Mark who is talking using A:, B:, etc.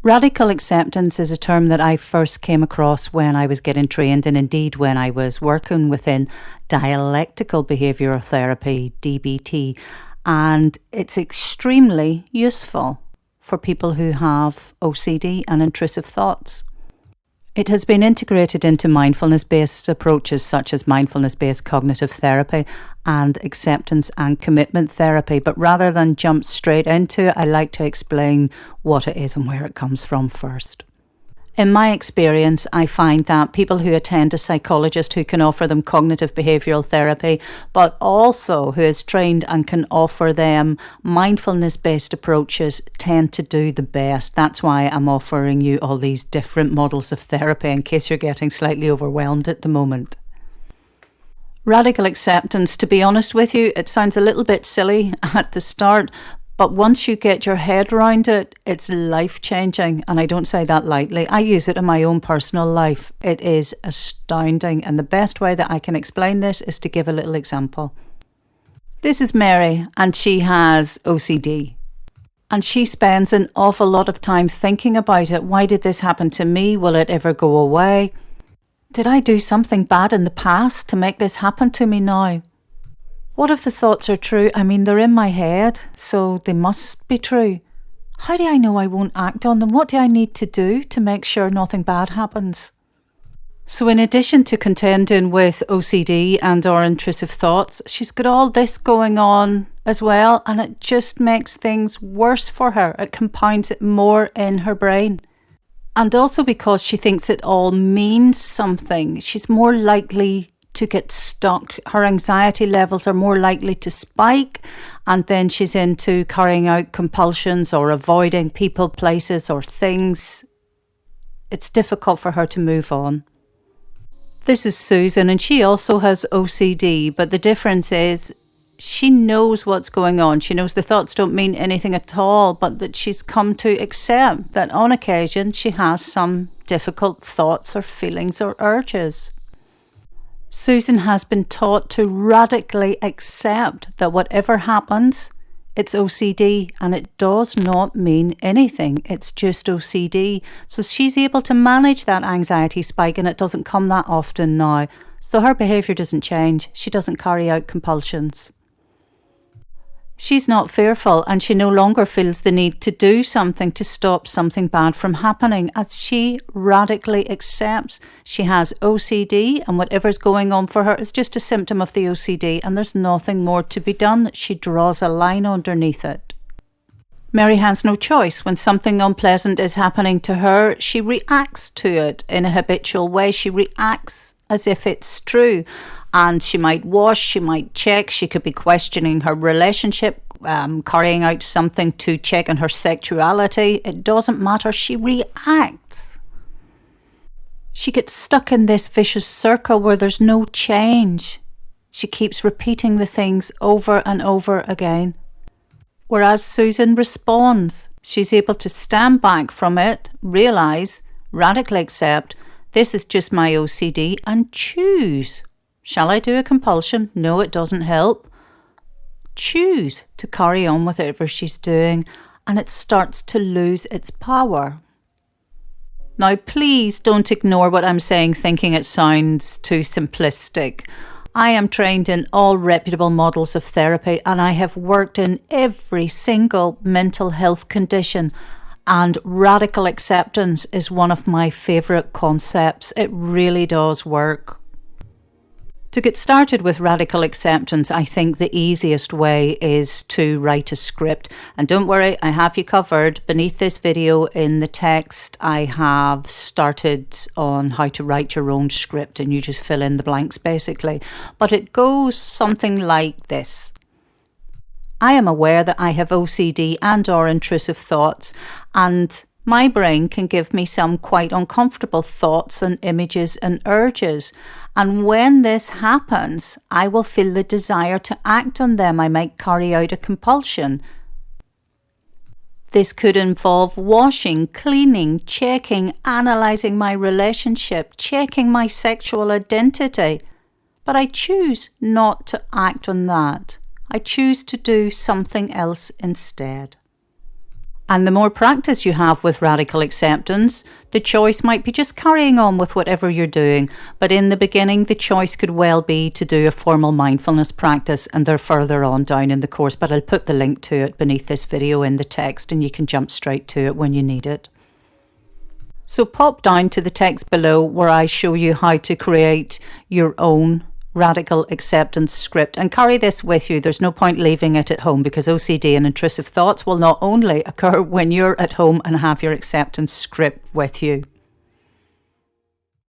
A: Radical acceptance is a term that I first came across when I was getting trained, and indeed when I was working within dialectical behavioural therapy, DBT, and it's extremely useful for people who have OCD and intrusive thoughts. It has been integrated into mindfulness-based approaches such as mindfulness-based cognitive therapy and acceptance and commitment therapy. But rather than jump straight into it, I like to explain what it is and where it comes from first. In my experience, I find that people who attend a psychologist who can offer them cognitive behavioural therapy, but also who is trained and can offer them mindfulness-based approaches, tend to do the best. That's why I'm offering you all these different models of therapy in case you're getting slightly overwhelmed at the moment. Radical acceptance, to be honest with you, it sounds a little bit silly at the start, but once you get your head around it, it's life-changing, and I don't say that lightly. I use it in my own personal life. It is astounding, and the best way that I can explain this is to give a little example. This is Mary, and she has OCD, and she spends an awful lot of time thinking about it. Why did this happen to me? Will it ever go away? Did I do something bad in the past to make this happen to me now? What if the thoughts are true? I mean, they're in my head, so they must be true. How do I know I won't act on them? What do I need to do to make sure nothing bad happens? So in addition to contending with OCD and or intrusive thoughts, she's got all this going on as well, and it just makes things worse for her. It compounds it more in her brain. And also because she thinks it all means something, she's more likely to get stuck. Her anxiety levels are more likely to spike, and then she's into carrying out compulsions or avoiding people, places or things. It's difficult for her to move on. This is Susan, and she also has OCD, but the difference is she knows what's going on. She knows the thoughts don't mean anything at all, but that she's come to accept that on occasion she has some difficult thoughts or feelings or urges. Susan has been taught to radically accept that whatever happens, it's OCD and it does not mean anything. It's just OCD. So she's able to manage that anxiety spike, and it doesn't come that often now. So her behaviour doesn't change. She doesn't carry out compulsions. She's not fearful, and she no longer feels the need to do something to stop something bad from happening, as she radically accepts she has OCD, and whatever's going on for her is just a symptom of the OCD, and there's nothing more to be done. She draws a line underneath it. Mary has no choice. When something unpleasant is happening to her, she reacts to it in a habitual way. She reacts as if it's true. And she might wash, she might check, she could be questioning her relationship, carrying out something to check on her sexuality. It doesn't matter, she reacts. She gets stuck in this vicious circle where there's no change. She keeps repeating the things over and over again. Whereas Susan responds. She's able to stand back from it, realise, radically accept, this is just my OCD, and choose. Shall I do a compulsion? No, it doesn't help. Choose to carry on with whatever she's doing, and it starts to lose its power. Now, please don't ignore what I'm saying thinking it sounds too simplistic. I am trained in all reputable models of therapy, and I have worked in every single mental health condition, and radical acceptance is one of my favourite concepts. It really does work. To get started with radical acceptance, I think the easiest way is to write a script. And don't worry, I have you covered. Beneath this video in the text, I have started on how to write your own script, and you just fill in the blanks basically. But it goes something like this. I am aware that I have OCD and or intrusive thoughts, and my brain can give me some quite uncomfortable thoughts and images and urges. And when this happens, I will feel the desire to act on them. I might carry out a compulsion. This could involve washing, cleaning, checking, analysing my relationship, checking my sexual identity. But I choose not to act on that. I choose to do something else instead. And the more practice you have with radical acceptance, the choice might be just carrying on with whatever you're doing. But in the beginning, the choice could well be to do a formal mindfulness practice, and they're further on down in the course. But I'll put the link to it beneath this video in the text, and you can jump straight to it when you need it. So pop down to the text below where I show you how to create your own radical acceptance script and carry this with you. There's no point leaving it at home, because OCD and intrusive thoughts will not only occur when you're at home and have your acceptance script with you.